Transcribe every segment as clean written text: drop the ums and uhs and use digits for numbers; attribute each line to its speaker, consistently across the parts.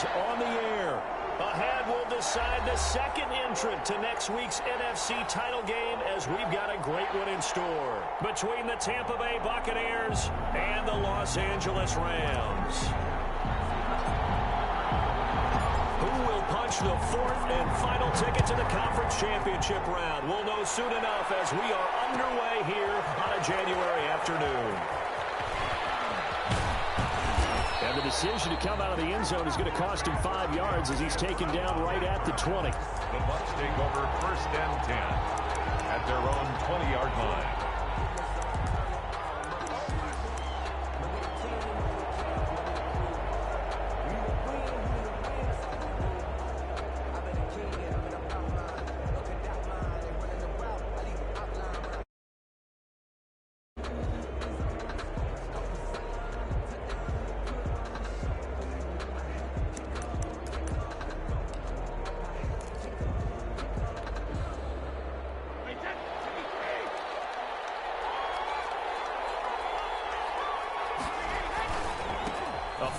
Speaker 1: is on the air. Ahead, we'll decide the second entrant to next week's NFC title game as we've got a great one in store between the Tampa Bay Buccaneers and the Los Angeles Rams. Who will punch the fourth and final ticket to the conference championship round? We'll know soon enough as we are underway here on a January afternoon. And the decision to come out of the end zone is going to cost him 5 yards as he's taken down right at the 20.
Speaker 2: The Bucs take over 1st and 10 at their own 20-yard line.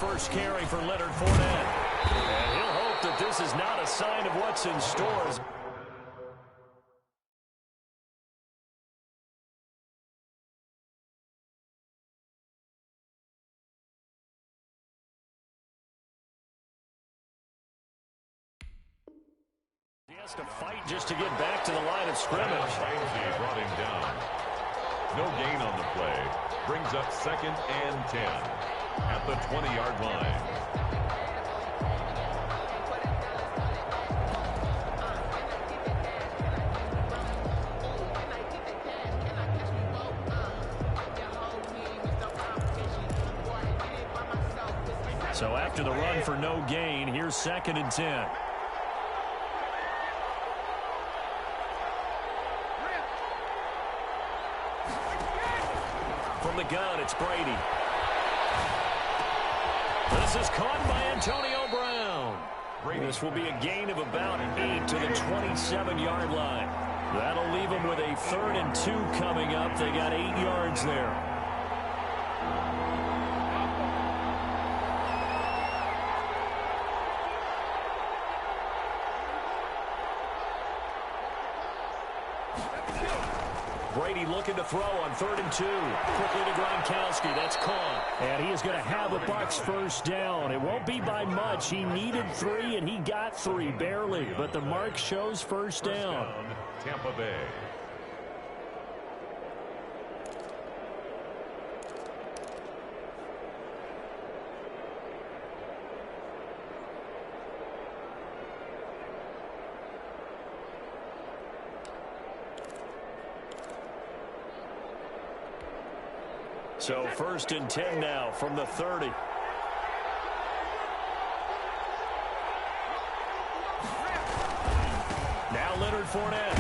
Speaker 1: First carry for Leonard Fournette. And he'll hope that this is not a sign of what's in store. He has to fight just to get back to the line of scrimmage.
Speaker 2: Ramsey brought him down. No gain on the play. Brings up 2nd and 10. At the 20-yard line.
Speaker 1: So after the run for no gain, here's 2nd and 10. From the gun, it's Brady. This is caught by Antonio Brown. This will be a gain of about 8 to the 27-yard line. That'll leave them with a 3rd and 2 coming up. They got 8 yards there. Brady looking to throw on 3rd and 2. Quickly to Gronkowski. That's caught. And he is going to have a Bucs first down. It won't be by much. He needed 3, and he got 3, barely. But the mark shows first down.
Speaker 2: Tampa Bay.
Speaker 1: So 1st and 10 now from the 30. Now Leonard Fournette.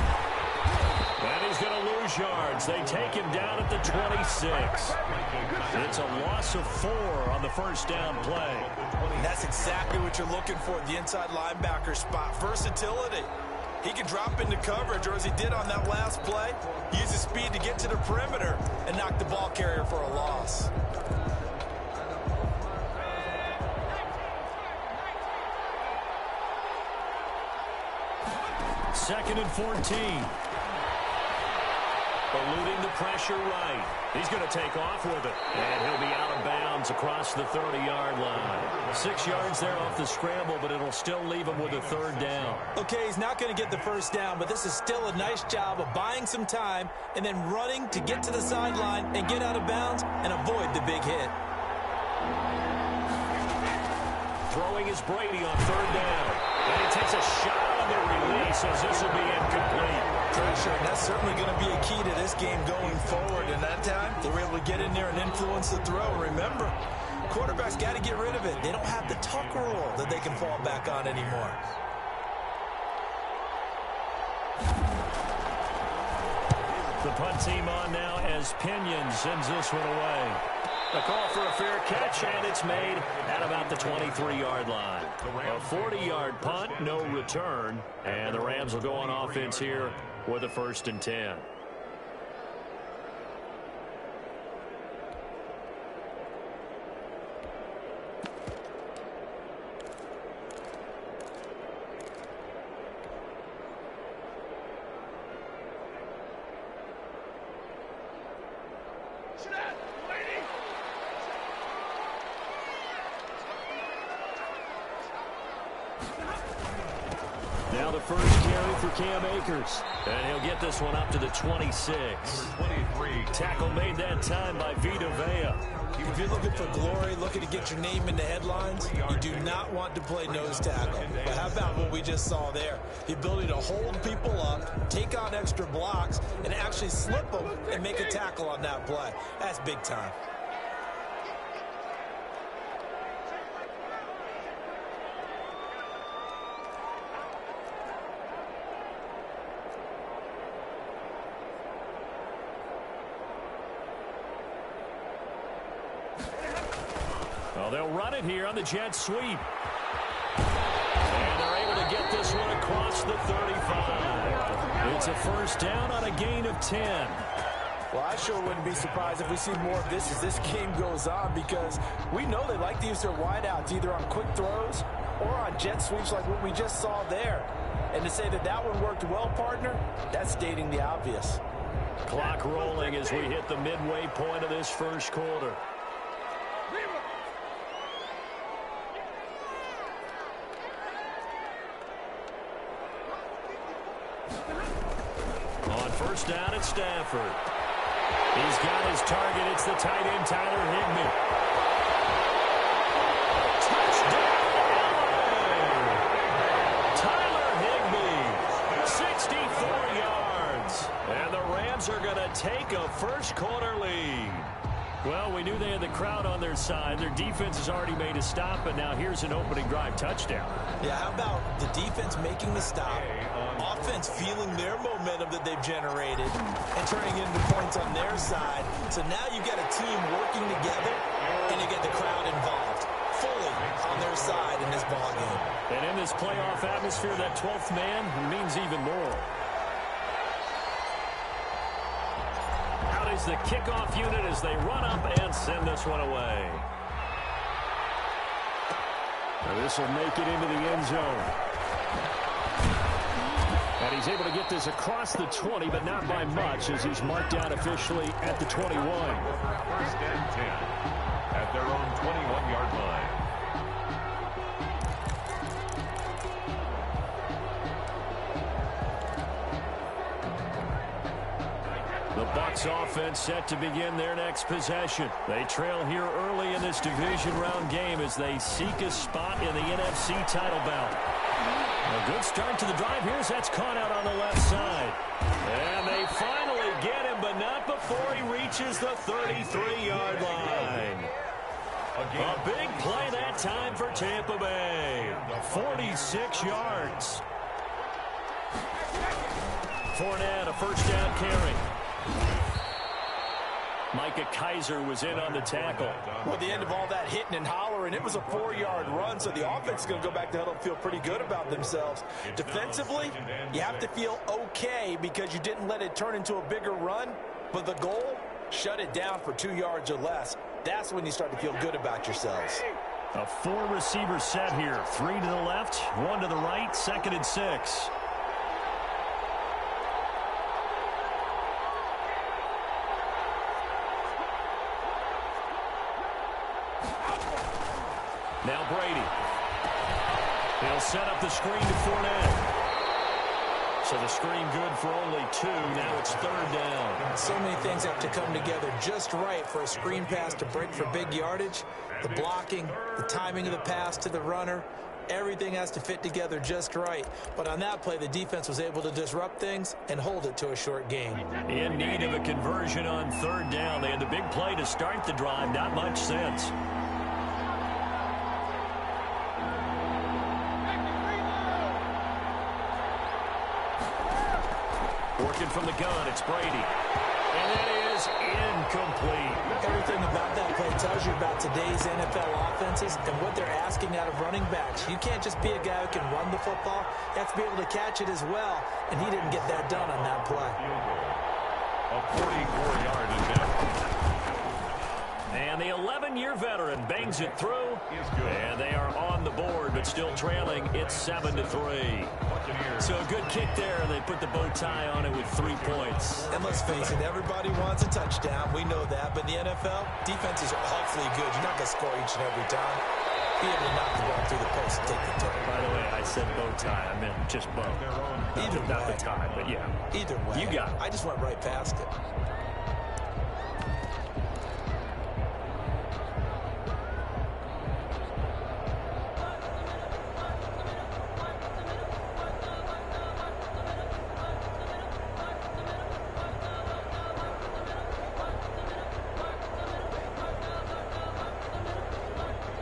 Speaker 1: And he's going to lose yards. They take him down at the 26. It's a loss of 4 on the first down play.
Speaker 3: And that's exactly what you're looking for at the inside linebacker spot. Versatility. He can drop into coverage, or as he did on that last play, use his speed to get to the perimeter and knock the ball carrier for a loss.
Speaker 1: Second and 14. Eluding the pressure right. He's going to take off with it. And he'll be out of bounds across the 30-yard line. 6 yards there off the scramble, but it'll still leave him with a 3rd down.
Speaker 3: Okay, he's not going to get the first down, but this is still a nice job of buying some time and then running to get to the sideline and get out of bounds and avoid the big hit.
Speaker 1: Throwing is Brady on 3rd down. And he takes a shot on the release as this will be incomplete.
Speaker 3: Pressure, and that's certainly going to be a key to this game going forward. And that time, they were able to get in there and influence the throw. Remember, quarterbacks got to get rid of it. They don't have the tuck rule that they can fall back on anymore.
Speaker 1: The punt team on now as Pinion sends this one away. A call for a fair catch, and it's made at about the 23-yard line. A 40-yard punt, no return, and the Rams will go on offense here with a 1st and 10. Now the first carry for Cam Akers. And he'll get this one up to the 26.
Speaker 2: Number 23.
Speaker 1: Tackle made that time by Vita Vea.
Speaker 3: If you're looking for glory, looking to get your name in the headlines, you do not want to play nose tackle. But how about what we just saw there? The ability to hold people up, take on extra blocks, and actually slip them and make a tackle on that play. That's big time.
Speaker 1: Well, they'll run it here on the jet sweep. And they're able to get this one across the 35. It's a first down on a gain of 10.
Speaker 3: Well, I sure wouldn't be surprised if we see more of this as this game goes on, because we know they like to use their wideouts either on quick throws or on jet sweeps like what we just saw there. And to say that that one worked well, partner, that's stating the obvious.
Speaker 1: Clock rolling as we hit the midway point of this first quarter. On first down at Stafford. He's got his target. It's the tight end, Tyler Higbee. Touchdown, LA! Tyler Higbee, 64 yards. And the Rams are going to take a first quarter lead. Well, we knew they had the crowd on their side. Their defense has already made a stop, and now here's an opening drive touchdown.
Speaker 3: Yeah, how about the defense making the stop, offense feeling their momentum that they've generated, and turning into points on their side. So now you've got a team working together, and you get the crowd involved, fully on their side in this ballgame.
Speaker 1: And in this playoff atmosphere, that 12th man means even more. Is the kickoff unit as they run up and send this one away. Now this will make it into the end zone. And he's able to get this across the 20, but not by much, as he's marked out officially at the 21.
Speaker 2: First and 10 at their own 21-yard line.
Speaker 1: The Bucs offense set to begin their next possession. They trail here early in this division round game as they seek a spot in the NFC title bout. A good start to the drive. Here's that's caught out on the left side. And they finally get him, but not before he reaches the 33-yard line. A big play that time for Tampa Bay. 46 yards. Fournette, a first down carry. Micah Kaiser was in on the tackle.
Speaker 3: Well, at the end of all that hitting and hollering, it was a 4-yard run, so the offense is going to go back to huddle and feel pretty good about themselves. Defensively, you have to feel okay because you didn't let it turn into a bigger run, but the goal, shut it down for 2 yards or less. That's when you start to feel good about yourselves.
Speaker 1: A 4-receiver set here. 3 to the left, 1 to the right, 2nd and 6. Now Brady. He'll set up the screen to Fournette. So the screen good for only 2. Now it's 3rd down.
Speaker 3: So many things have to come together just right for a screen pass to break for big yardage. The blocking, the timing of the pass to the runner, everything has to fit together just right. But on that play, the defense was able to disrupt things and hold it to a short gain.
Speaker 1: In need of a conversion on 3rd down. They had the big play to start the drive. Not much sense. Working from the gun, it's Brady. And it is incomplete.
Speaker 3: Everything about that play tells you about today's NFL offenses and what they're asking out of running backs. You can't just be a guy who can run the football. You have to be able to catch it as well, and he didn't get that done on that play.
Speaker 2: A 44-yard attempt.
Speaker 1: And the 11-year veteran bangs it through. And they are on the board, but still trailing. It's 7-3. So a good kick there. They put the bow tie on it with 3 points.
Speaker 3: And let's face it, everybody wants a touchdown. We know that. But in the NFL, defenses are awfully good. You're not going to score each and every time. Be able to knock the ball through the post has to take the toe.
Speaker 1: By the way, I said bow tie. I meant just bow.
Speaker 3: Either way.
Speaker 1: Not the tie, but yeah.
Speaker 3: Either way.
Speaker 1: You got it.
Speaker 3: I just went right past it.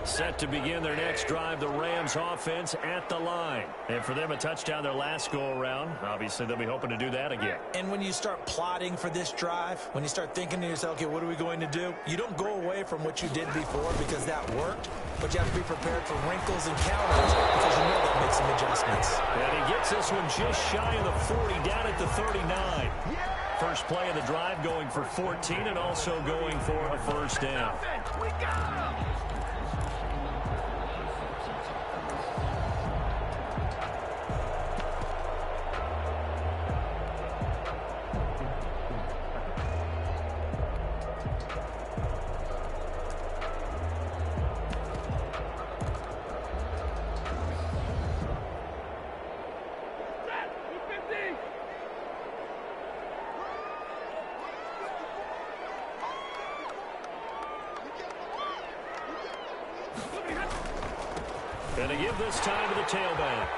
Speaker 1: Set to begin their next drive, the Rams offense at the line. And for them, a touchdown their last go-around. Obviously, they'll be hoping to do that again.
Speaker 3: And when you start plotting for this drive, when you start thinking to yourself, okay, what are we going to do? You don't go away from what you did before because that worked, but you have to be prepared for wrinkles and counters because you know they'll make some adjustments.
Speaker 1: And he gets this one just shy of the 40, down at the 39. First play of the drive going for 14 and also going for a first down.
Speaker 4: We got him!
Speaker 1: And to give this time to the tailback.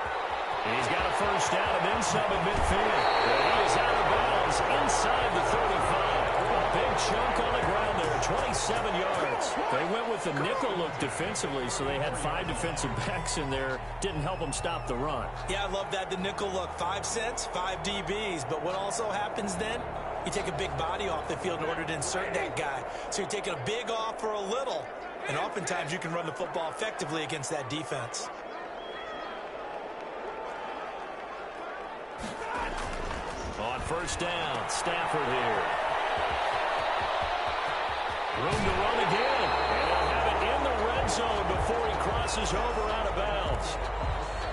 Speaker 1: And he's got a first down and then some at midfield. And he is out of bounds inside the 35. A big chunk on the ground there, 27 yards. They went with the nickel look defensively, so they had 5 defensive backs in there. Didn't help them stop the run.
Speaker 3: Yeah, I love that, the nickel look. 5 cents, 5 DBs. But what also happens then? You take a big body off the field in order to insert that guy. So you're taking a big off for a little. And oftentimes you can run the football effectively against that defense.
Speaker 1: On first down, Stafford here. Room to run again. And he'll have it in the red zone before he crosses over out of bounds.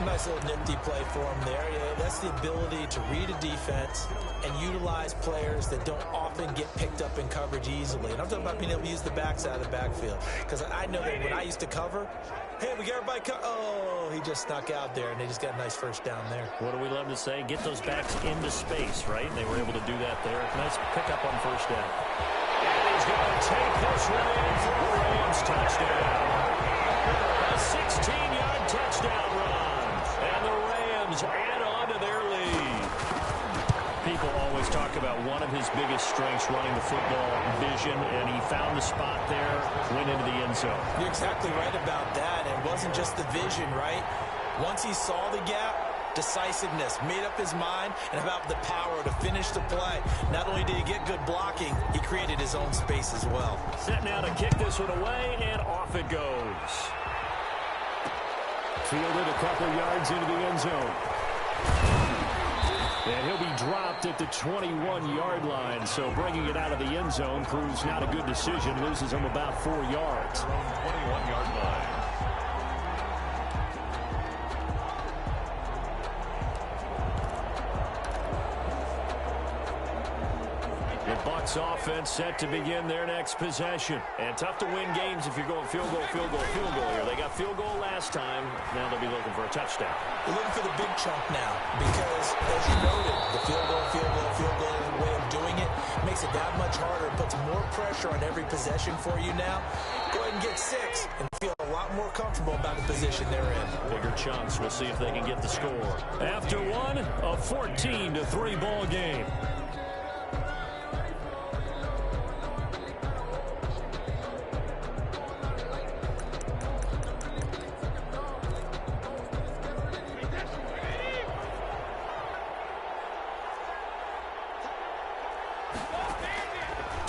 Speaker 3: Nice little nifty play for him there. Yeah, that's the ability to read a defense and utilize players that don't often get picked up in coverage easily. And I'm talking about being able to use the backside of the backfield. Because I know that when I used to cover, hey, we got everybody oh, he just snuck out there, and they just got a nice first down there.
Speaker 1: What do we love to say? Get those backs into space, right? And they were able to do that there. Nice pickup on first down. And he's going to take this one in for a Rams touchdown. A 16-yard touchdown run. And the Rams add on to their lead. People always talk about one of his biggest strengths running the football, vision, and he found the spot there, went into the end zone.
Speaker 3: You're exactly right about that. It wasn't just the vision, right? Once he saw the gap, decisiveness, made up his mind, and about the power to finish the play. Not only did he get good blocking, he created his own space as well.
Speaker 1: Set now to kick this one away, and off it goes. Fielded a couple yards into the end zone. And he'll be dropped at the 21-yard line, so bringing it out of the end zone proves not a good decision. Loses him about 4 yards.
Speaker 2: 21-yard line.
Speaker 1: The Bucs offense set to begin their next possession. And tough to win games if you're going field goal, field goal, field goal here. They got field goal last time. Now they'll be looking for a touchdown.
Speaker 3: They're looking for the big chunk now because, as you noted, the field goal way of doing it makes it that much harder, puts more pressure on every possession for you now. Go ahead and get 6 and feel a lot more comfortable about the position they're in.
Speaker 1: Bigger chunks. We'll see if they can get the score. After one, a 14-3 ball game.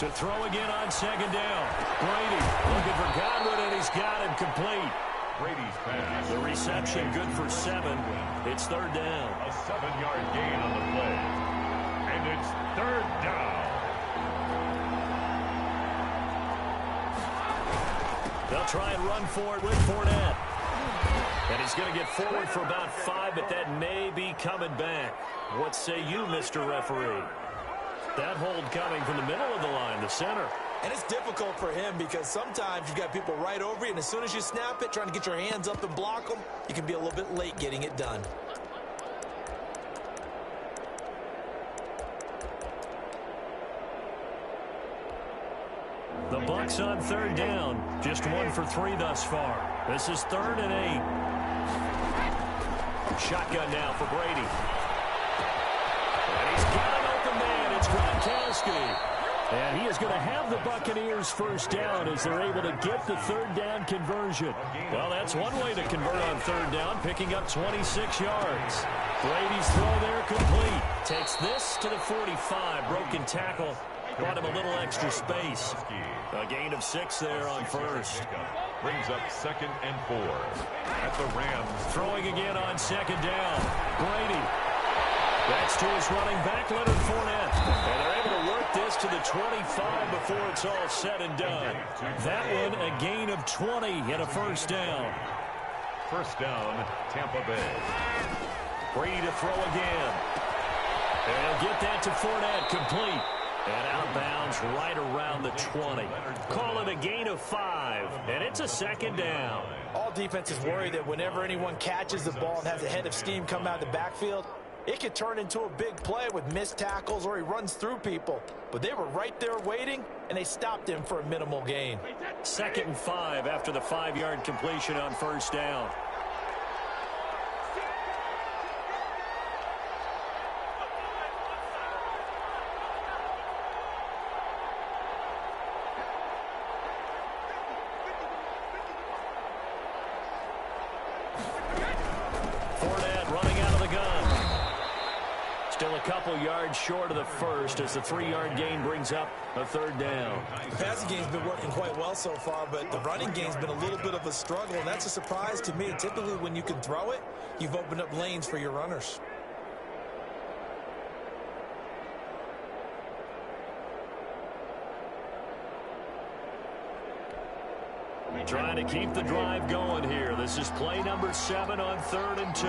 Speaker 1: To throw again on second down. Brady looking for Godwin, and he's got him complete.
Speaker 2: Brady's pass.
Speaker 1: The reception good for 7. It's third down.
Speaker 2: A 7-yard gain on the play. And it's third down.
Speaker 1: They'll try and run for it with Fournette. And he's going to get forward for about 5, but that may be coming back. What say you, Mr. Referee? That hold coming from the middle of the line, the center.
Speaker 3: And it's difficult for him because sometimes you've got people right over you, and as soon as you snap it, trying to get your hands up and block them, you can be a little bit late getting it done.
Speaker 1: The Bucs on third down. Just 1 for 3 thus far. This is 3rd and 8. Shotgun now for Brady. And he's got an open man. It's Gronkowski. And he is going to have the Buccaneers first down as they're able to get the third down conversion. Well, that's one way to convert on third down, picking up 26 yards. Brady's throw there complete. Takes this to the 45. Broken tackle. Brought him a little extra space. A gain of 6 there on first.
Speaker 2: Brings up 2nd and 4. At the Rams.
Speaker 1: Throwing again on 2nd down. Brady. That's to his running back, Leonard Fournette. And they're able to work this to the 25 before it's all said and done. That one, a gain of 20 and a first down.
Speaker 2: First down, Tampa Bay.
Speaker 1: Brady to throw again. And he'll get that to Fournette, complete. And out of bounds right around the 20. Call it a gain of 5, and it's a 2nd down.
Speaker 3: All defenses worry that whenever anyone catches the ball and has a head of steam come out of the backfield, it could turn into a big play with missed tackles or he runs through people. But they were right there waiting, and they stopped him for a minimal gain.
Speaker 1: 2nd and 5 after the 5-yard completion on first down. Couple yards short of the first as the 3-yard gain brings up a third down.
Speaker 3: The passing game's been working quite well so far, but the running game's been a little bit of a struggle, and that's a surprise to me. Typically, when you can throw it, you've opened up lanes for your runners.
Speaker 1: Trying to keep the drive going here. This is play number 7 on 3rd and 2.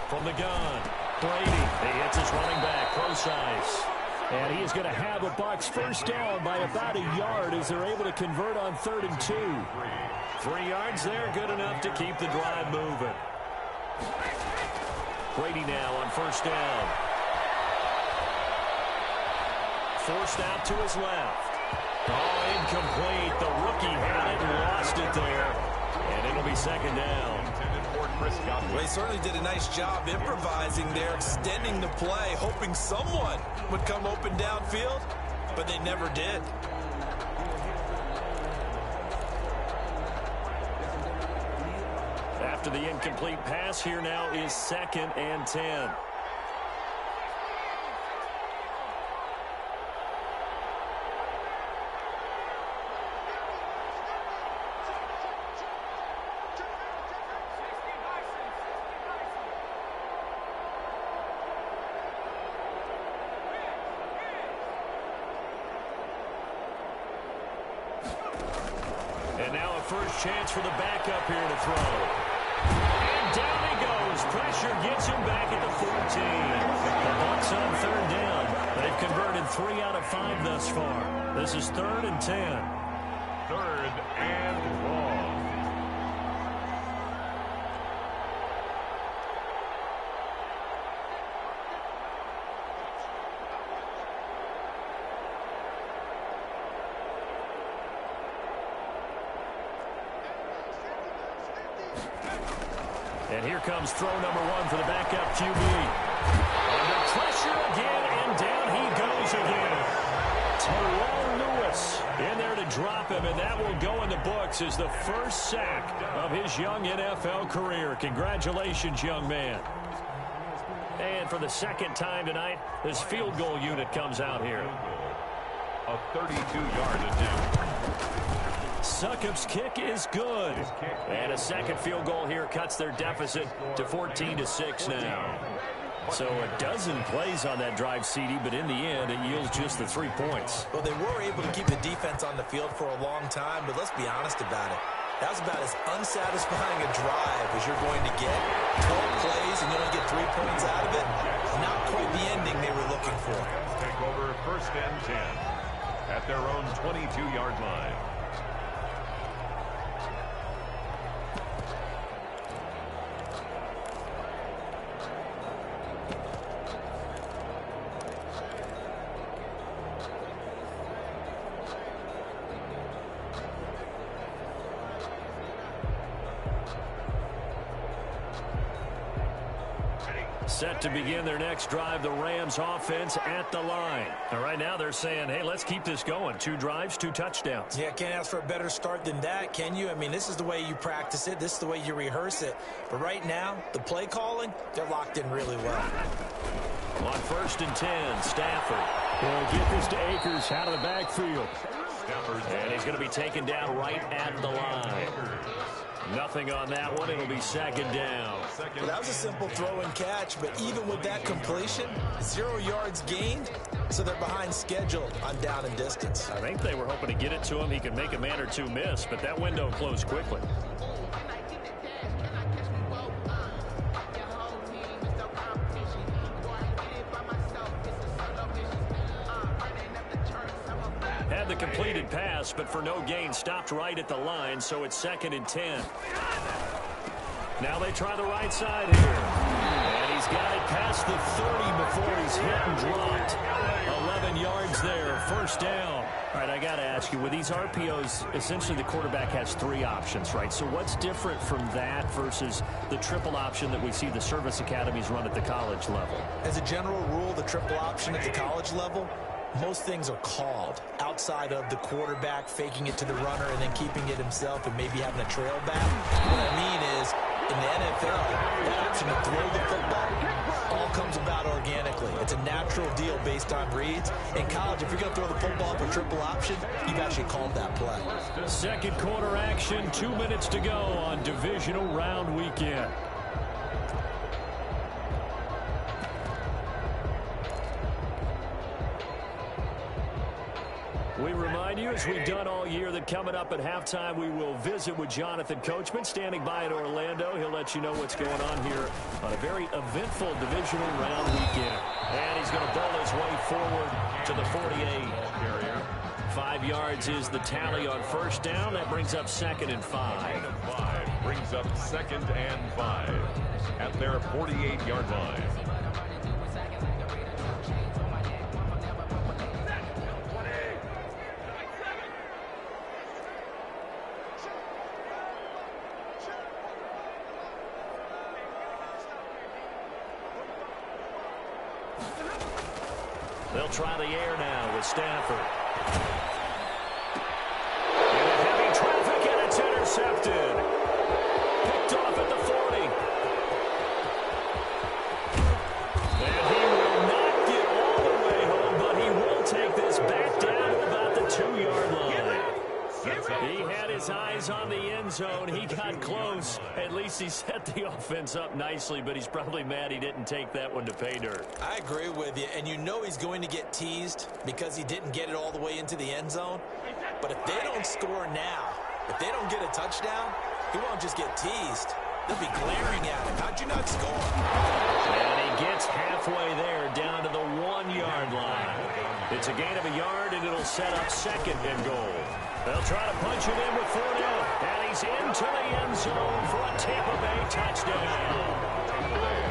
Speaker 1: From the gun, Brady. He hits his running back, close ice. And he is going to have a Bucs first down by about a yard as they're able to convert on 3rd and 2. 3 yards there, good enough to keep the drive moving. Brady now on first down. Forced out to his left. Oh, incomplete. The rookie had it and lost it there. And it'll be 2nd down.
Speaker 3: Well, he certainly did a nice job improvising there, extending the play, hoping someone would come open downfield, but they never did.
Speaker 1: After the incomplete pass, here now is 2nd and 10. First chance for the backup here to throw. And down he goes. Pressure gets him back at the 14. The Bucs on 3rd down. They've converted 3 out of 5 thus far. This is 3rd and 10.
Speaker 2: 3rd and long.
Speaker 1: And here comes throw number 1 for the backup QB. Under pressure again, and down he goes again. Terrell Lewis in there to drop him, and that will go in the books as the first sack of his young NFL career. Congratulations, young man. And for the 2nd time tonight, this field goal unit comes out here.
Speaker 2: A 32-yard attempt.
Speaker 1: Succop's kick is good. And a 2nd field goal here cuts their deficit to 14-6 now. So a dozen plays on that drive, CD, but in the end, it yields just the 3 points.
Speaker 3: Well, they were able to keep the defense on the field for a long time, but let's be honest about it. That's about as unsatisfying a drive as you're going to get. 12 plays and you only get 3 points out of it. Not quite the ending they were looking for.
Speaker 2: Take over 1st and 10 at their own 22-yard line.
Speaker 1: Set to begin their next drive, the Rams offense at the line. And right now they're saying, hey, let's keep this going. 2 drives, 2 touchdowns.
Speaker 3: Yeah, can't ask for a better start than that, can you? I mean, this is the way you practice it. This is the way you rehearse it. But right now, the play calling, they're locked in really well.
Speaker 1: On 1st and 10, Stafford will get this to Akers out of the backfield. And he's going to be taken down right at the line. Nothing on that one. It'll be 2nd down.
Speaker 3: Well, that was a simple throw and catch, but even with that completion, 0 yards gained, so they're behind schedule on down and distance.
Speaker 1: I think they were hoping to get it to him. He could make a man or 2 miss, but that window closed quickly. Had the completed pass, but for no gain, stopped right at the line, so it's 2nd and 10. Now they try the right side here. And he's got it past the 30 before he's hit and dropped. 11 yards there, 1st down. All right, I got to ask you, with these RPOs, essentially the quarterback has 3 options, right? So what's different from that versus the triple option that we see the service academies run at the college level?
Speaker 3: As a general rule, the triple option at the college level, most things are called outside of the quarterback faking it to the runner and then keeping it himself and maybe having a trail back. What I mean is, in the NFL, that option to throw the football all comes about organically. It's a natural deal based on reads. In college, if you're going to throw the football for triple option, you've actually called that play.
Speaker 1: 2nd quarter action, 2 minutes to go on divisional round weekend. We remind you, as we've done all year, that coming up at halftime, we will visit with Jonathan Coachman, standing by in Orlando. He'll let you know what's going on here on a very eventful divisional round weekend. And he's going to bowl his way forward to the 48. 5 yards is the tally on 1st down. That brings up 2nd and 5.
Speaker 2: Brings up 2nd and 5 at their 48-yard line.
Speaker 1: They'll try the air now with Stafford. Into heavy traffic, and it's intercepted. Picked off at the 40. And he will not get all the way home, but he will take this back down to about the 2-yard line. He had his eyes on the end zone. He got close. At least he set the offense up nicely, but he's probably mad he didn't take that one to pay dirt.
Speaker 3: I agree with you, and you know he's going to get teased because he didn't get it all the way into the end zone. But if they don't score now, if they don't get a touchdown, he won't just get teased. They'll be glaring at him. How'd you not score?
Speaker 1: And he gets halfway there, down to the 1-yard line. It's a gain of a yard, and it'll set up 2nd and goal. They'll try to punch it in with Fournette, and he's into the end zone for a Tampa Bay touchdown.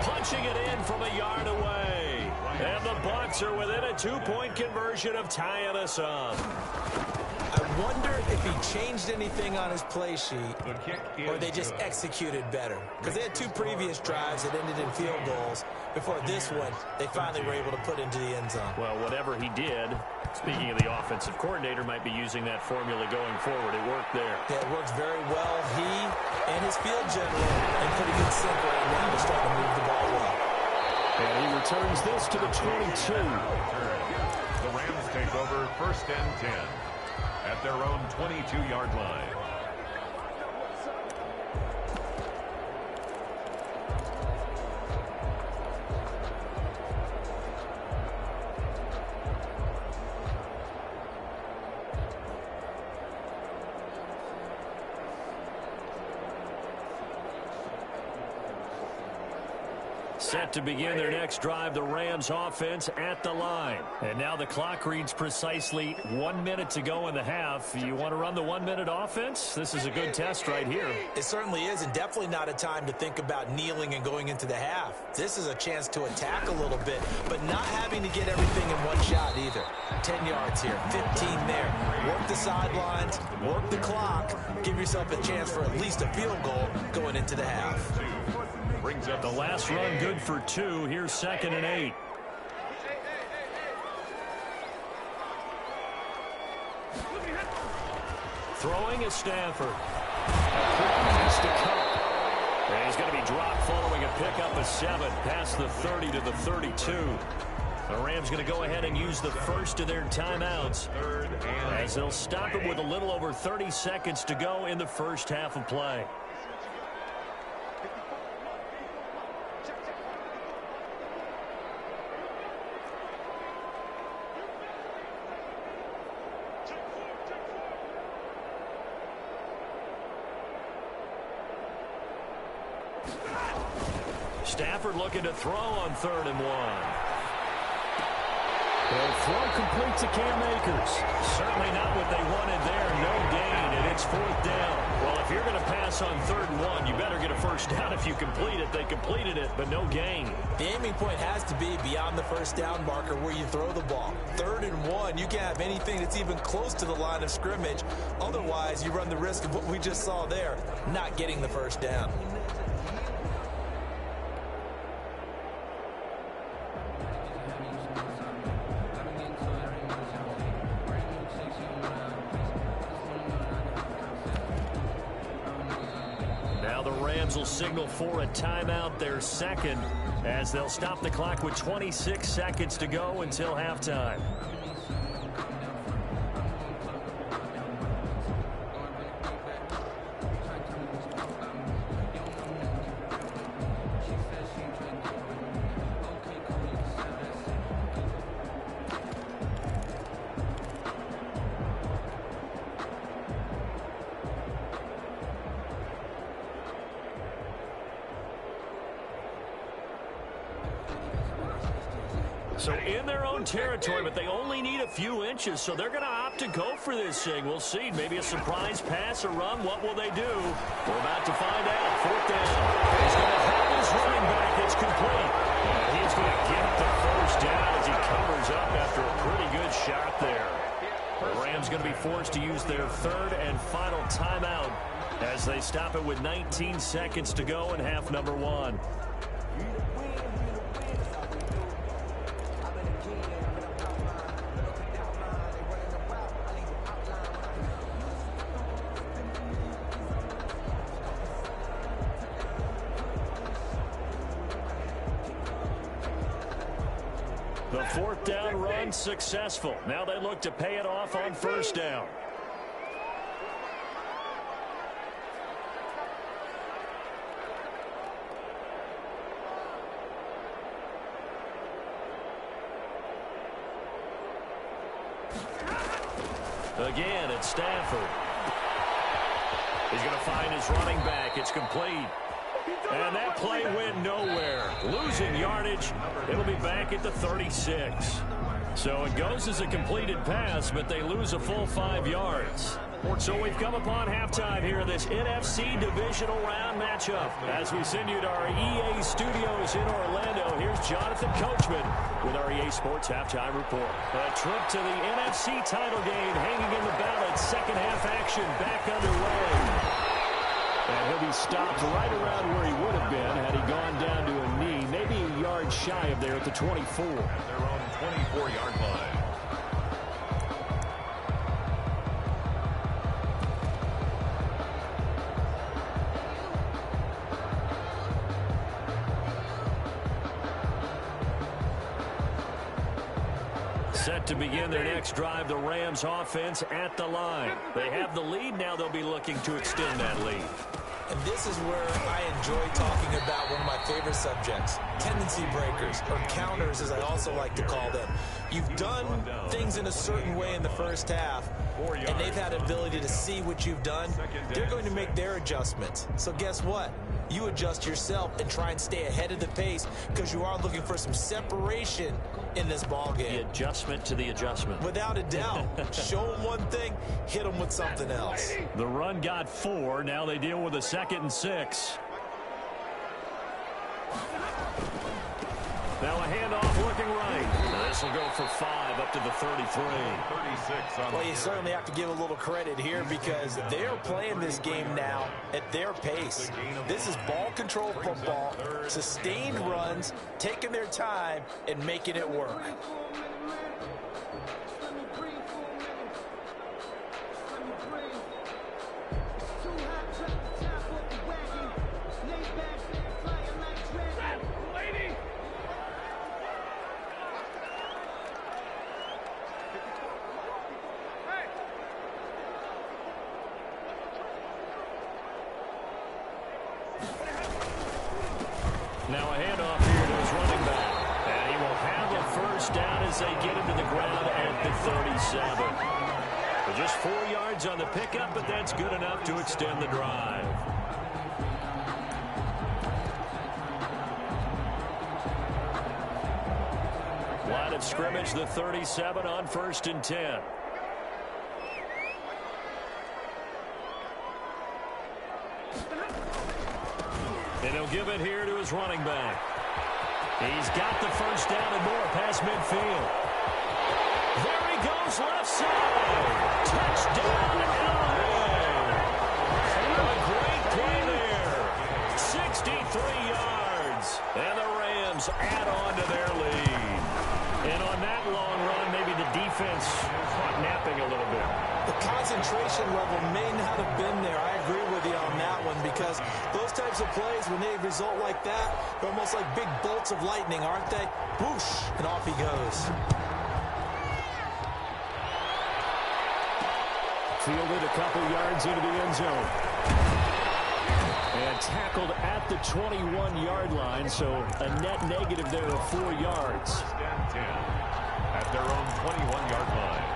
Speaker 1: Punching it in from a yard away. And the Bucs are within a 2-point conversion of tying us up.
Speaker 3: I wonder if he changed anything on his play sheet or they just executed better. Because they had 2 previous drives that ended in field goals. Before this one, they finally were able to put into the end zone.
Speaker 1: Well, whatever he did, speaking of the offensive coordinator, might be using that formula going forward. It worked there.
Speaker 3: Yeah, it works very well. He and his field general in pretty good sync right now to start to move the ball well.
Speaker 1: And he returns this to the 22.
Speaker 2: The Rams take over 1st and 10 at their own 22-yard line.
Speaker 1: Set to begin their next drive, the Rams offense at the line. And now the clock reads precisely 1 minute to go in the half. You want to run the 1 minute offense? This is a good test right here.
Speaker 3: It certainly is, and definitely not a time to think about kneeling and going into the half. This is a chance to attack a little bit, but not having to get everything in one shot either. 10 yards here, 15 there. Work the sidelines, work the clock, give yourself a chance for at least a field goal going into the half.
Speaker 2: Brings up
Speaker 1: The last run good for 2. Here's 2nd and 8. Throwing is Stafford. Pass to Cup. And he's going to be dropped following a pickup of 7 past the 30 to the 32. The Rams going to go ahead and use the first of their timeouts as they'll stop it with a little over 30 seconds to go in the first half of play. Stafford looking to throw on 3rd and 1. The throw complete to Cam Akers. Certainly not what they wanted there. No gain, and it's 4th down. Well, if you're going to pass on 3rd and 1, you better get a first down if you complete it. They completed it, but no gain.
Speaker 3: The aiming point has to be beyond the first down marker where you throw the ball. 3rd and 1, you can't have anything that's even close to the line of scrimmage. Otherwise, you run the risk of what we just saw there, not getting the first down.
Speaker 1: Will signal for a timeout, their 2nd, as they'll stop the clock with 26 seconds to go until halftime. So in their own territory, but they only need a few inches, so they're going to opt to go for this thing. We'll see. Maybe a surprise pass or run. What will they do? We're about to find out. 4th down. He's going to have his running back. It's complete. And he's going to get the first down as he covers up after a pretty good shot there. The Rams going to be forced to use their 3rd and final timeout as they stop it with 19 seconds to go in half number 1. The 4th down run successful. Now they look to pay it off on 1st down. Again, it's Stafford. He's going to find his running back. It's complete. And that play went nowhere. Losing yardage. It'll be back at the 36. So it goes as a completed pass, but they lose a full 5 yards. So we've come upon halftime here in this NFC Divisional Round matchup. As we send you to our EA studios in Orlando, here's Jonathan Coachman with our EA Sports Halftime Report. A trip to the NFC title game hanging in the balance. Second half action back underway. And he'll be stopped right around where he would have been had he gone down to a knee, maybe a yard shy of there at the 24.
Speaker 2: At their own 24-yard line.
Speaker 1: Set to begin their next drive, the Rams offense at the line. They have the lead. Now they'll be looking to extend that lead.
Speaker 3: And this is where I enjoy talking about one of my favorite subjects, tendency breakers, or counters as I also like to call them. You've done things in a certain way in the first half. and they've had an ability to see what you've done, they're going to make their adjustments. So guess what? You adjust yourself and try and stay ahead of the pace because you are looking for some separation in this ball game.
Speaker 1: The adjustment to the adjustment.
Speaker 3: Without a doubt. Show them one thing, hit them with something else.
Speaker 1: The run got 4. Now they deal with a 2nd and 6. Now a handoff looking right. This will go for 5 up to the 33.
Speaker 2: 36 on
Speaker 3: Well, you certainly have to give a little credit here because they're playing this game now at their pace. This is ball control football, sustained runs, taking their time and making it work.
Speaker 1: Now a handoff here to his running back. And he will have a first down as they get him to the ground at the 37. But just 4 yards on the pickup, but that's good enough to extend the drive. Line of scrimmage, the 37 on 1st and 10. And he'll give it here to his running back. He's got the first down and more past midfield. There he goes, left side. Touchdown, LA. A great play there. 63 yards. And the Rams add on to their lead. And on that long run, maybe the defense caught napping a little bit.
Speaker 3: The concentration level may not have been there. I agree with you on that one because those types of plays, when they result like that, they're almost like big bolts of lightning, aren't they? Whoosh, and off he goes.
Speaker 1: Fielded a couple yards into the end zone. And tackled at the 21-yard line, so a net negative there of 4 yards.
Speaker 2: 10 at their own 21-yard line.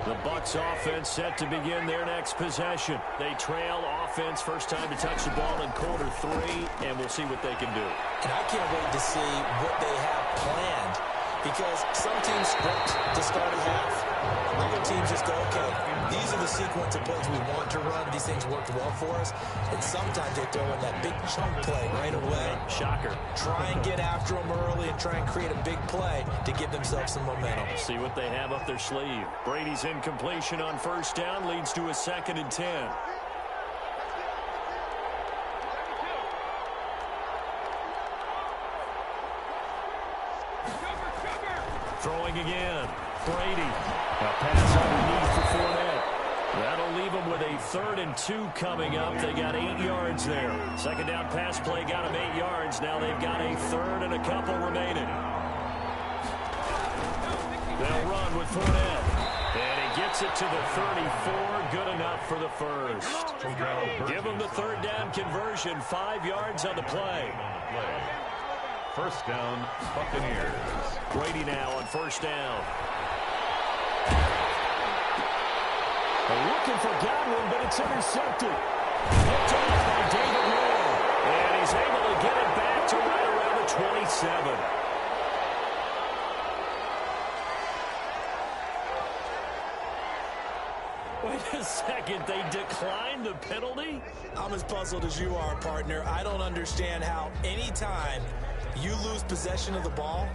Speaker 1: The Bucs offense set to begin their next possession. They trail offense, first time to touch the ball in quarter 3, and we'll see what they can do.
Speaker 3: And I can't wait to see what they have planned because some teams script to start a half. Other teams just go, okay, these are the sequence of plays we want to run. These things worked well for us. And sometimes they throw in that big chunk play right away.
Speaker 1: Shocker.
Speaker 3: Try and get after them early and try and create a big play to give themselves some momentum.
Speaker 1: See what they have up their sleeve. Brady's incompletion on first down leads to a 2nd and 10. Throwing again. Brady. A pass underneath for Fournette. That'll leave them with a 3rd and 2 coming up. They got 8 yards there. Second down pass play got them 8 yards. Now they've got a 3rd and a couple remaining. They'll run with Fournette. And he gets it to the 34. Good enough for the first. Give them the 3rd down conversion. 5 yards on the play.
Speaker 2: First down, Buccaneers.
Speaker 1: Brady now on first down. Looking for Godwin, but it's intercepted. Picked off by David Moore. And he's able to get it back to right around the 27. Wait a second, they declined the penalty?
Speaker 3: I'm as puzzled as you are, partner. I don't understand how any time you lose possession of the ball,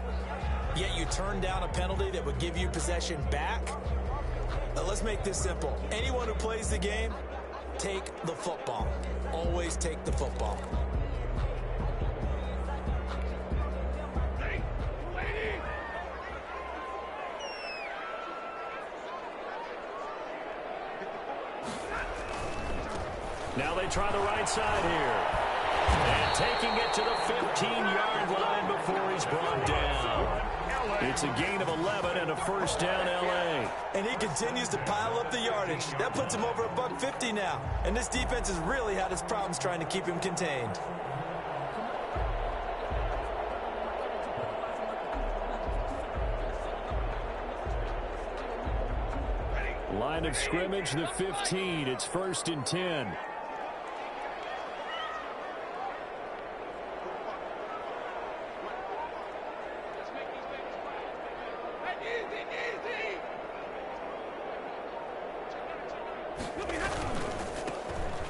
Speaker 3: yet you turn down a penalty that would give you possession back. Let's make this simple. Anyone who plays the game, take the football. Always take the football.
Speaker 1: Now they try the right side here. And taking it to the 15-yard line before he's brought down. It's a gain of 11 and a first down, L.A.
Speaker 3: And he continues to pile up the yardage. That puts him over $150 now. And this defense has really had its problems trying to keep him contained.
Speaker 1: Line of scrimmage, the 15. It's 1st and 10.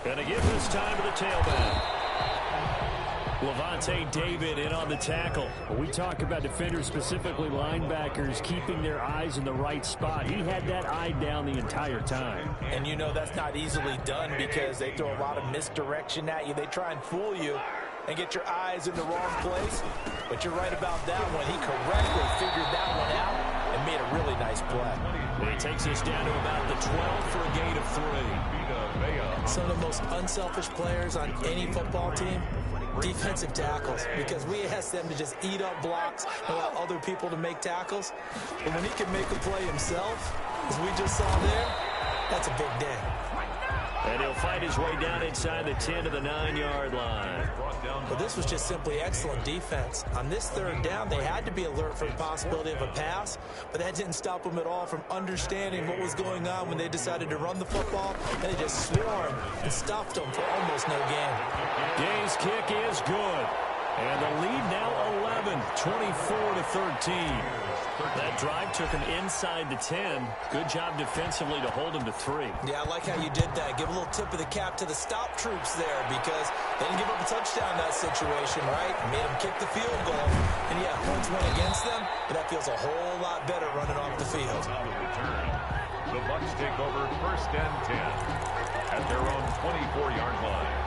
Speaker 1: Gonna give this time to the tailback. Levante David in on the tackle. We talk about defenders, specifically linebackers, keeping their eyes in the right spot. He had that eye down the entire time.
Speaker 3: And you know that's not easily done because they throw a lot of misdirection at you. They try and fool you and get your eyes in the wrong place. But you're right about that one. He correctly figured that one out and made a really nice play.
Speaker 1: He takes us down to about the 12 for a gain of 3.
Speaker 3: Some of the most unselfish players on any football team, defensive tackles, because we ask them to just eat up blocks and allow other people to make tackles. But when he can make a play himself, as we just saw there, that's a big day.
Speaker 1: And he'll fight his way down inside the 10 to the 9-yard line.
Speaker 3: Well, this was just simply excellent defense. On this 3rd down, they had to be alert for the possibility of a pass, but that didn't stop them at all from understanding what was going on when they decided to run the football, and they just swarmed and stuffed them for almost no gain.
Speaker 1: Gay's kick is good. And the lead now 11, 24-13. That drive took him inside the 10. Good job defensively to hold him to 3.
Speaker 3: Yeah, I like how you did that. Give a little tip of the cap to the stop troops there because they didn't give up a touchdown in that situation, right? Made them kick the field goal. And, yeah, points went against them, but that feels a whole lot better running off the field.
Speaker 2: The Bucs take over 1st and 10 at their own 24-yard line.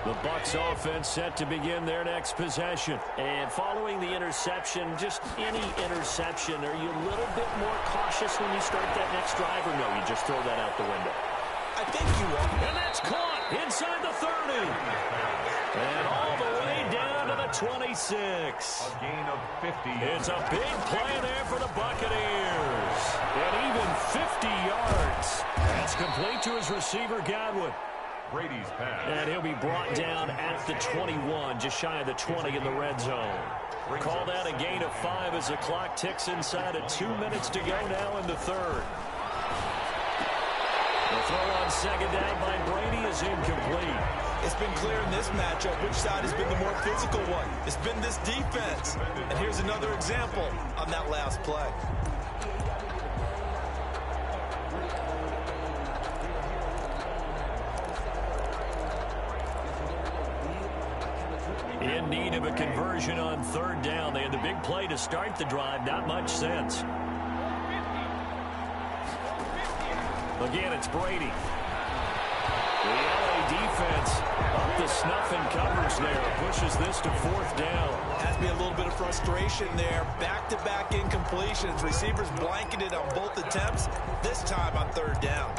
Speaker 1: The Bucs offense set to begin their next possession. And following the interception, just any interception, are you a little bit more cautious when you start that next drive, or no, you just throw that out the window?
Speaker 3: I think you are.
Speaker 1: And that's caught inside the 30. And all the way down to the 26.
Speaker 2: A gain of 50.
Speaker 1: It's a big play there for the Buccaneers. And even 50 yards. That's complete to his receiver, Godwin.
Speaker 2: Brady's pass.
Speaker 1: And he'll be brought down at the 21, just shy of the 20 in the red zone. Called out a gain of 5 as the clock ticks inside of 2 minutes to go now in the 3rd. The throw on 2nd down by Brady is incomplete.
Speaker 3: It's been clear in this matchup which side has been the more physical one. It's been this defense. And here's another example on that last play.
Speaker 1: In need of a conversion on 3rd down. They had the big play to start the drive. Not much sense. Again, it's Brady. The LA defense up to snuff in coverage there. Pushes this to 4th down.
Speaker 3: Has to be a little bit of frustration there. Back-to-back incompletions. Receivers blanketed on both attempts. This time on 3rd down.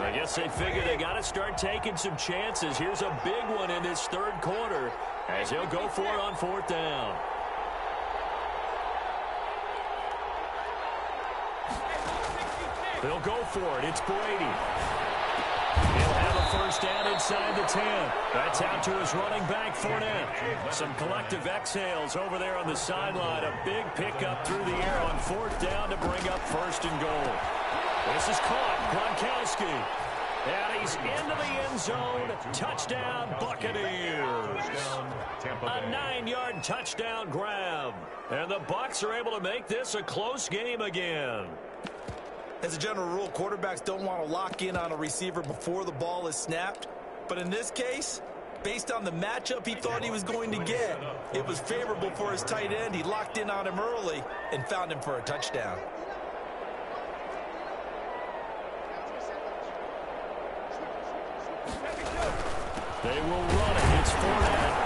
Speaker 1: I guess they figure they got to start taking some chances. Here's a big one in this 3rd quarter as he'll go for it on 4th down. They'll go for it. It's Brady. He'll have a 1st down inside the 10. That's out to his running back, Fournette. Some collective exhales over there on the sideline. A big pickup through the air on 4th down to bring up 1st and goal. This is caught. Gronkowski. And he's into the end zone. Touchdown, Buccaneers. A 9-yard touchdown grab. And the Bucs are able to make this a close game again.
Speaker 3: As a general rule, quarterbacks don't want to lock in on a receiver before the ball is snapped. But in this case, based on the matchup he thought he was going to get, it was favorable for his tight end. He locked in on him early and found him for a touchdown.
Speaker 1: They will run it. It's Fournette.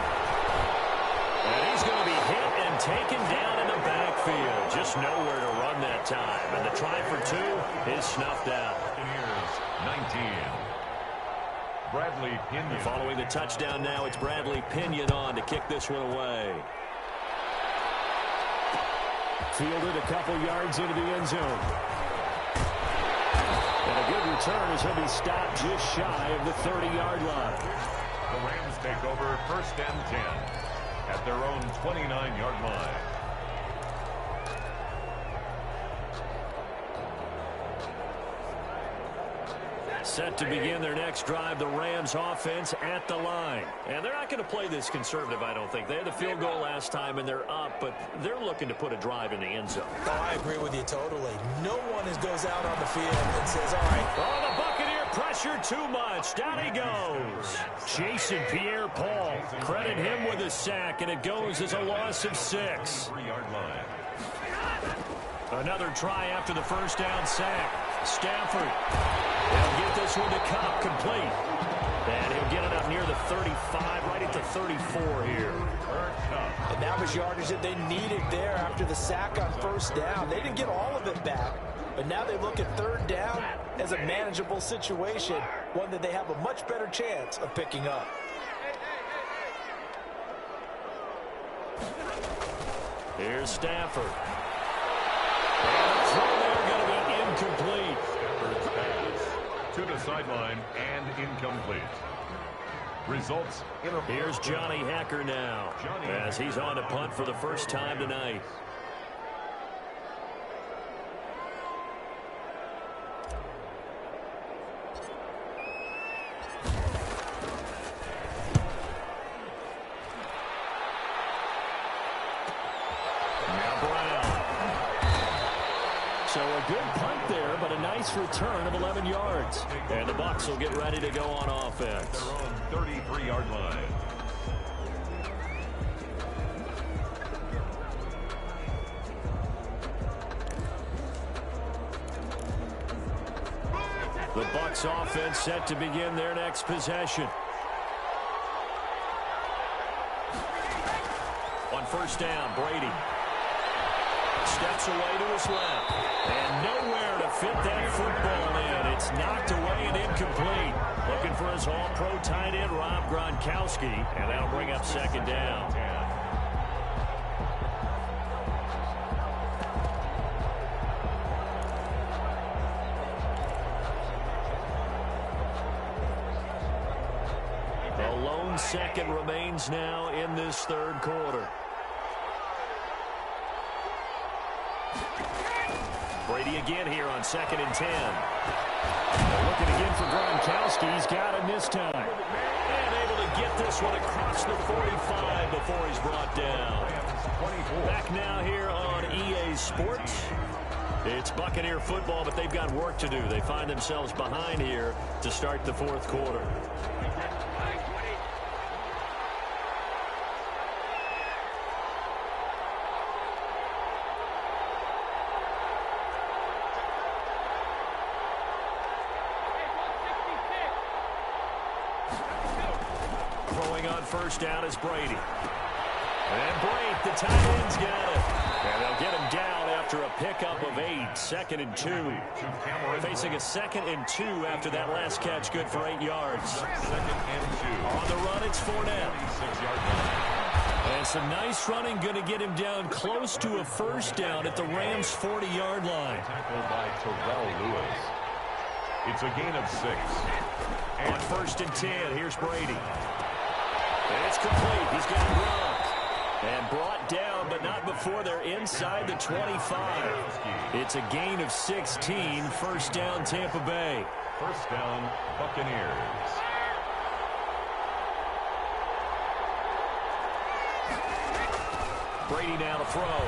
Speaker 1: And he's going to be hit and taken down in the backfield. Just nowhere to run that time. And the try for 2 is snuffed out.
Speaker 2: Here's 19. Bradley Pinion.
Speaker 1: Following the touchdown now, it's Bradley Pinion on to kick this one away. Fielded a couple yards into the end zone. And a good return as he'll be stopped just shy of the 30-yard line.
Speaker 2: The Rams take over 1st and 10 at their own 29-yard line.
Speaker 1: Set to begin their next drive, the Rams offense at the line. And they're not going to play this conservative, I don't think. They had the field goal last time, and they're up, but they're looking to put a drive in the end zone.
Speaker 3: Oh, I agree with you totally. No one goes out on the field and says, all right.
Speaker 1: Oh, the Buccaneer pressure too much. Down he goes. Chasing Pierre-Paul. Credit him with a sack, and it goes as a loss of 6.
Speaker 2: 3-yard line.
Speaker 1: Another try after the first down sack. Stafford. They'll get this one to Cobb, complete. And he'll get it up near the 35, right at the 34 here.
Speaker 3: And that was yardage that they needed there after the sack on first down. They didn't get all of it back, but now they look at third down as a manageable situation, one that they have a much better chance of picking up.
Speaker 1: Here's Stafford. And the throw there going to be incomplete.
Speaker 2: Stafford's pass to the sideline and incomplete. Results in a...
Speaker 1: Here's Johnny Hacker now as he's on to punt for the first time tonight. So a good punt there, but a nice return of 11 yards. And the Bucs will get ready to go on offense.
Speaker 2: Their own 33-yard line.
Speaker 1: The Bucs offense set to begin their next possession. On first down, Brady steps away to his left. And nowhere to fit that football in. It's knocked away and incomplete. Looking for his all-pro tight end, Rob Gronkowski. And that'll bring up second down. A lone second remains now in this third quarter. Brady again here on 2nd and 10. They're looking again for Gronkowski. He's got him this time. And able to get this one across the 45 before he's brought down. Back now here on EA Sports. It's Buccaneer football, but they've got work to do. They find themselves behind here to start the fourth quarter. First down is Brady. And Brady, the tight end's got it. And they'll get him down after a pickup of 8. 2nd and 2. Facing a 2nd and 2 after that last catch, good for 8 yards.
Speaker 2: 2nd and 2.
Speaker 1: On the run, it's Fournette.
Speaker 2: 6-yard line.
Speaker 1: And some nice running, going to get him down close to a first down at the Rams' 40-yard line.
Speaker 2: Tackled by Terrell Lewis. It's a gain of 6.
Speaker 1: On 1st and 10, here's Brady. And it's complete. He's got Gronk. And brought down, but not before they're inside the 25. It's a gain of 16. First down, Tampa Bay.
Speaker 2: First down, Buccaneers.
Speaker 1: Brady now to throw.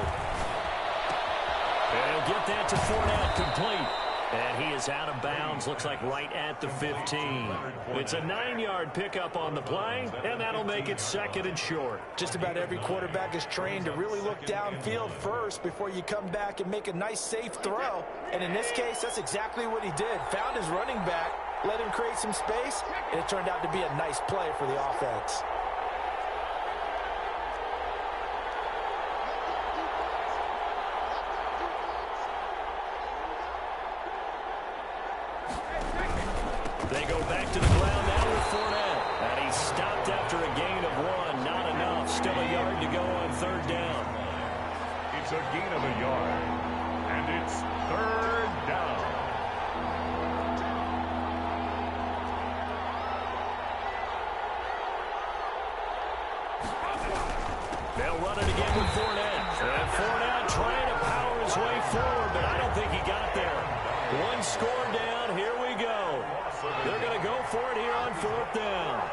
Speaker 1: And he'll get that to Fournette, complete. And he is out of bounds, looks like right at the 15. It's a 9-yard pickup on the play, and that'll make it 2nd and short.
Speaker 3: Just about every quarterback is trained to really look downfield first before you come back and make a nice, safe throw. And in this case, that's exactly what he did. Found his running back, let him create some space, and it turned out to be a nice play for the offense.
Speaker 1: They go back to the ground now with Fournette. And he stopped after a gain of 1. Not enough. Still a yard to go on 3rd down.
Speaker 2: It's a gain of a yard. And it's 3rd down.
Speaker 1: they'll run it again with Fournette. And Fournette trying to power his way forward, but I don't think he got there. One score down. Here we go. They're going to go for it here on 4th down.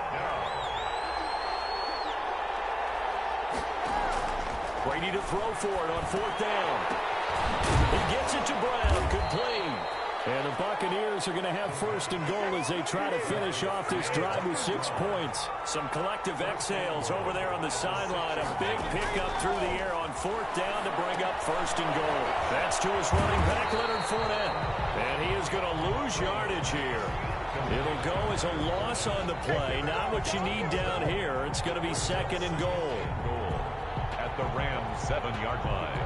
Speaker 1: Brady to throw for it on 4th down. He gets it to Brown. Complete. And the Buccaneers are going to have 1st and goal as they try to finish off this drive with 6 points. Some collective exhales over there on the sideline. A big pickup through the air on 4th down to bring up 1st and goal. That's to his running back, Leonard Fournette. And he is going to lose yardage here. It'll go as a loss on the play. Not what you need down here. It's going to be 2nd and goal.
Speaker 2: At the Rams' 7-yard line.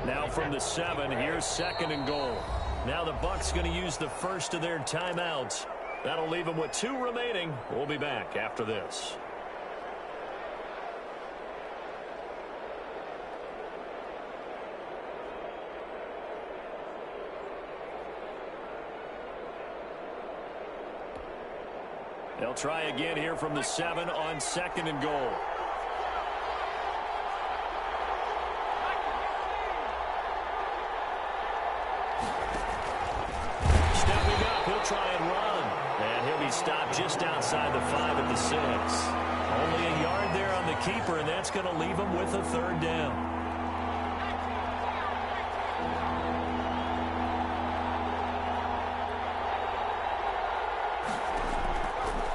Speaker 1: Now from the 7, here's 2nd and goal. Now the Bucs going to use the first of their timeouts. That'll leave them with 2 remaining. We'll be back after this. They'll try again here from the 7 on 2nd and goal. Stepping up, he'll try and run. And he'll be stopped just outside the 5 at the 6. Only a yard there on the keeper, and that's going to leave him with a 3rd down.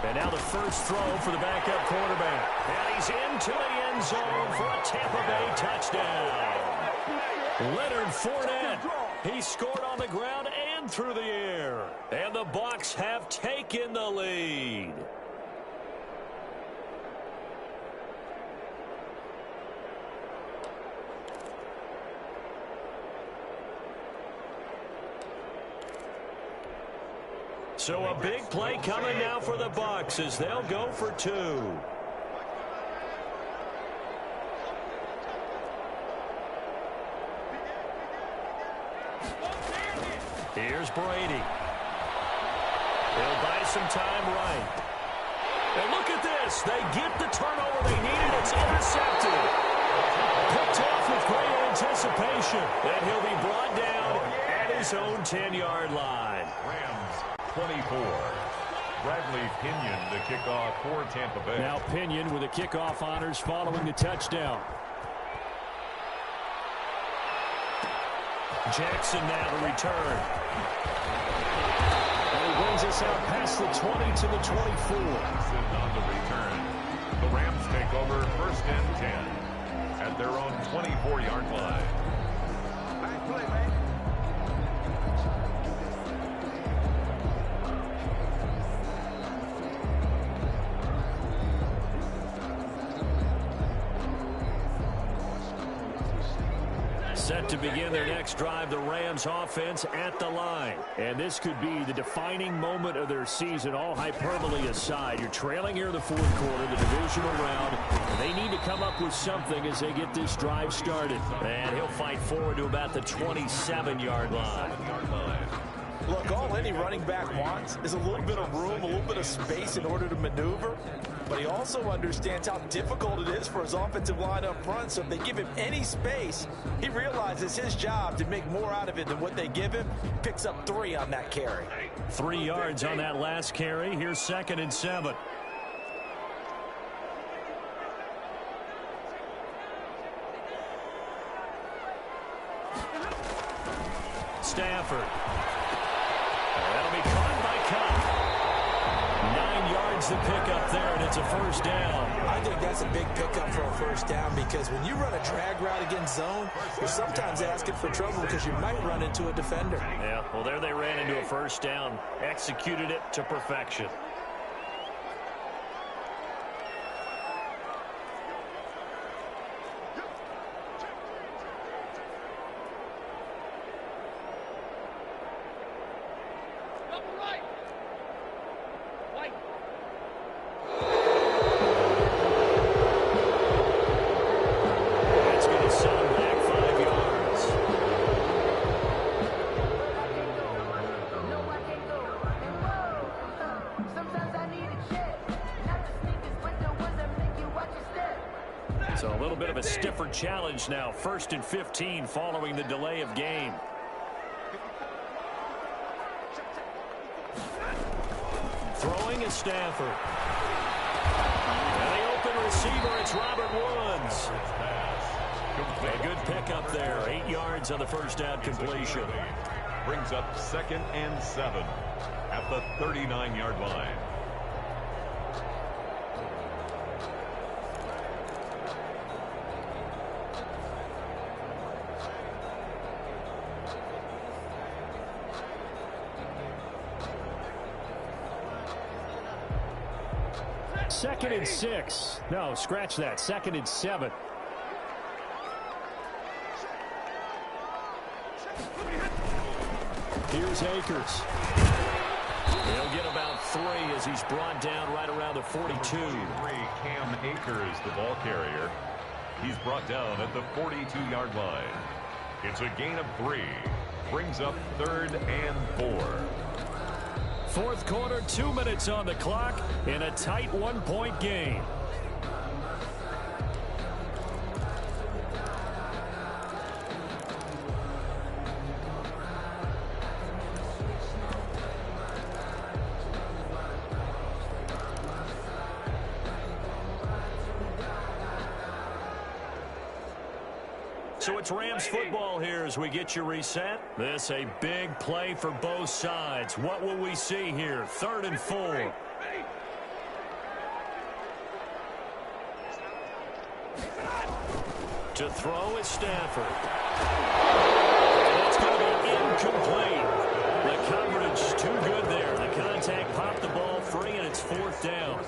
Speaker 1: And now the first throw for the backup quarterback. And he's into the end zone for a Tampa Bay touchdown. Leonard Fournette. He scored on the ground and through the air. And the Bucs have taken the lead. So a big play coming now for the Bucs as they'll go for 2. Here's Brady. They'll buy some time right. And look at this. They get the turnover they needed. It's intercepted. Picked off with great anticipation. And he'll be brought down at his own 10-yard line.
Speaker 2: Rams 24. Bradley Pinion to kick off for Tampa Bay.
Speaker 1: Now Pinion with the kickoff honors following the touchdown. Jackson now to return. And he brings us out past the 20 to the 24.
Speaker 2: On the return. The Rams take over 1st and 10 at their own 24-yard line.
Speaker 4: Nice play, man.
Speaker 1: Set to begin their next drive, the Rams offense at the line. And this could be the defining moment of their season, all hyperbole aside. You're trailing here in the 4th quarter, the divisional round. And they need to come up with something as they get this drive started. And he'll fight forward to about the 27-yard line.
Speaker 3: Look, all any running back wants is a little bit of room, a little bit of space in order to maneuver. But he also understands how difficult it is for his offensive line up front. So if they give him any space, he realizes his job to make more out of it than what they give him. Picks up 3 on that carry.
Speaker 1: 3 yards on that last carry. Here's 2nd and 7. Stafford. That'll be caught by Cup. 9 yards to pick up there, and it's a 1st down.
Speaker 3: I think that's a big pickup for a 1st down because when you run a drag route against zone, you're sometimes asking for trouble because you might run into a defender.
Speaker 1: Yeah, well, there they ran into a 1st down. Executed it to perfection. So a little bit of a stiffer challenge now. 1st and 15 following the delay of game. Throwing is Stafford. And the open receiver, it's Robert Woods. A good pickup there. 8 yards on the first down completion.
Speaker 2: Brings up 2nd and 7 at the 39-yard line.
Speaker 1: Second and 6. No, scratch that. 2nd and 7. Here's Akers. He'll get about 3 as he's brought down right around the 42.
Speaker 2: Cam Akers, the ball carrier. He's brought down at the 42-yard line. It's a gain of 3. Brings up 3rd and 4.
Speaker 1: Fourth quarter, 2 minutes on the clock in a tight 1-point game. So it's Rams football here as we get you reset. This a big play for both sides. What will we see here? 3rd and 4. To throw is Stafford. And it's going to be incomplete. The coverage too good there. The contact popped the ball free, and it's 4th down.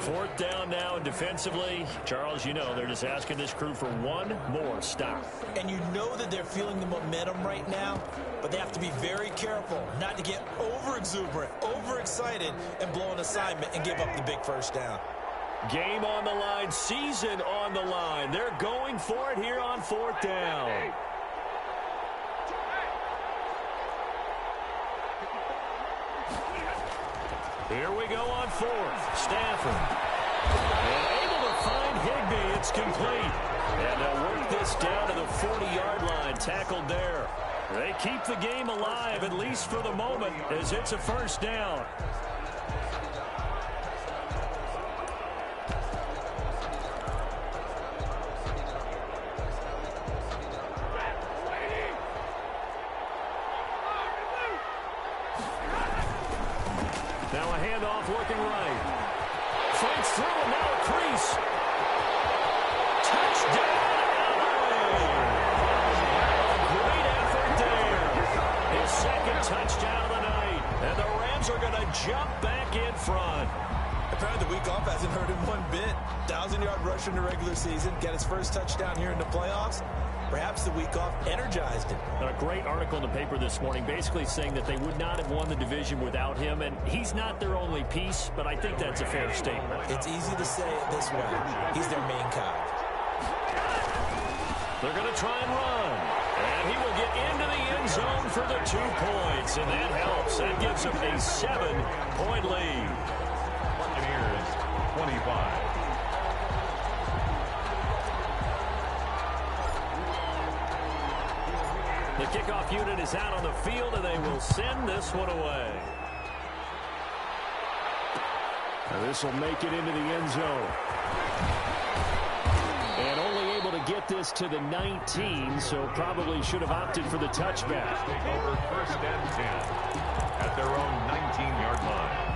Speaker 1: 4th down now defensively. Charles, you know they're just asking this crew for one more stop.
Speaker 3: And you know that they're feeling the momentum right now, but they have to be very careful not to get over-exuberant, over-excited, and blow an assignment and give up the big first down.
Speaker 1: Game on the line, season on the line. They're going for it here on 4th down. Here we go on 4th. Stafford. And able to find Higbee. It's complete. And they'll work this down to the 40-yard line. Tackled there. They keep the game alive, at least for the moment, as it's a first down. Now a handoff working right. Fights through and now a crease. Touchdown, LA! Great effort there. His 2nd touchdown of the night. And the Rams are going to jump back in front.
Speaker 3: Apparently the week off hasn't hurt him one bit. 1,000-yard rush in the regular season. Got his first touchdown here in the playoffs. Perhaps the week off energized him.
Speaker 1: A great article in the paper this morning basically saying that they would not have won the division without him, and he's not their only piece, but I think that's a fair statement.
Speaker 3: It's easy to say it this way. He's their main cog.
Speaker 1: They're going to try and run, and he will get into the end zone for the 2 points, and that helps. That gives them a 7-point lead.
Speaker 2: Buccaneers 25.
Speaker 1: The kickoff unit is out on the field, and they will send this one away. And this will make it into the end zone. And only able to get this to the 19, so probably should have opted for the touchback.
Speaker 2: Take over 1st and 10 at their own 19-yard line.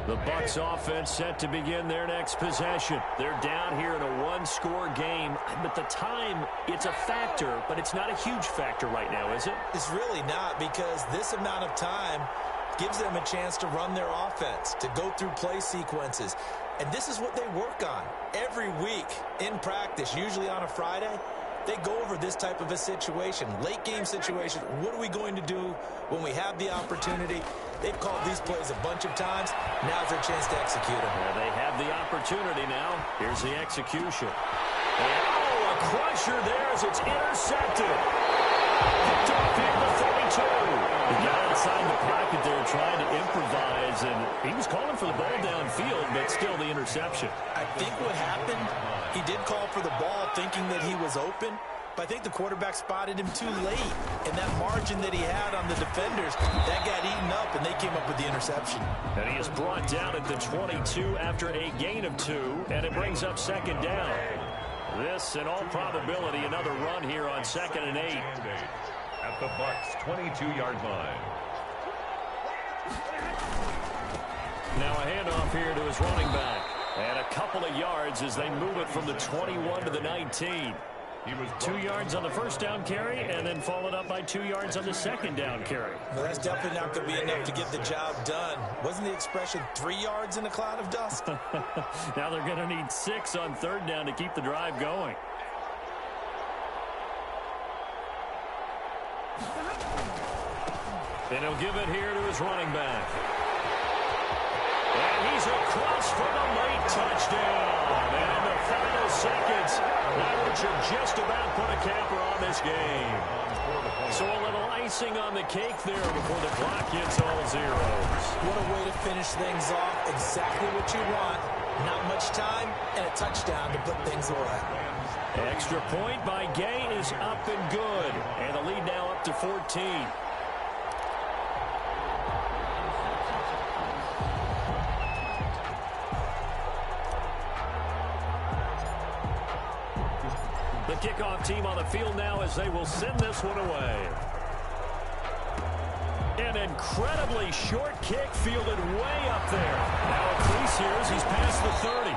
Speaker 1: The Bucs offense set to begin their next possession. They're down here in a one-score game. But the time, it's a factor, but it's not a huge factor right now, is it?
Speaker 3: It's really not, because this amount of time gives them a chance to run their offense, to go through play sequences. And this is what they work on every week in practice, usually on a Friday. They go over this type of a situation, late game situation. What are we going to do when we have the opportunity? They've called these plays a bunch of times. Now's their chance to execute them.
Speaker 1: Well, they have the opportunity now. Here's the execution. And, a crusher there as it's intercepted. Picked off here at the 32. He got inside the pocket there trying to improvise, and he was calling for the ball downfield, but still the interception.
Speaker 3: I think what happened, he did call for the ball thinking that he was open, but I think the quarterback spotted him too late. And that margin that he had on the defenders, that got eaten up, and they came up with the interception.
Speaker 1: And he is brought down at the 22 after a gain of 2, and it brings up second down. This, in all probability, another run here on 2nd and 8.
Speaker 2: At the Bucs' 22-yard line.
Speaker 1: Now a handoff here to his running back. And a couple of yards as they move it from the 21 to the 19. He was 2 yards on the first down carry and then followed up by 2 yards on the second down carry.
Speaker 3: Well, that's definitely not going to be enough to get the job done. Wasn't the expression 3 yards in a cloud of dust?
Speaker 1: Now they're going to need 6 on third down to keep the drive going. And he'll give it here to his running back. And he's across for the late touchdown. And in the final seconds, that would have just about put a capper on this game. So a little icing on the cake there before the clock hits all zeros.
Speaker 3: What a way to finish things off. Exactly what you want. Not much time and a touchdown to put things away.
Speaker 1: Extra point by Gay is up and good. And the lead now up to 14. The kickoff team on the field now as they will send this one away. An incredibly short kick fielded way up there. Now a crease here as he's past the 30.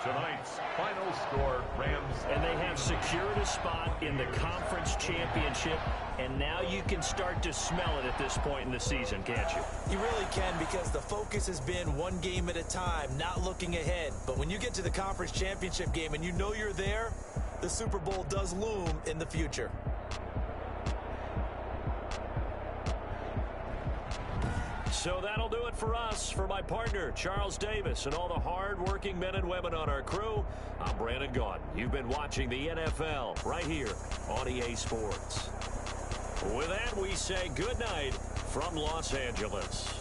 Speaker 2: Tonight's final score, Rams.
Speaker 1: And they have secured a spot in the conference championship. And now you can start to smell it at this point in the season, can't you?
Speaker 3: You really can, because the focus has been one game at a time, not looking ahead. But when you get to the conference championship game and you know you're there, the Super Bowl does loom in the future.
Speaker 1: So that'll do it for us. For my partner, Charles Davis, and all the hard-working men and women on our crew, I'm Brandon Gaudin. You've been watching the NFL right here on EA Sports. With that, we say good night from Los Angeles.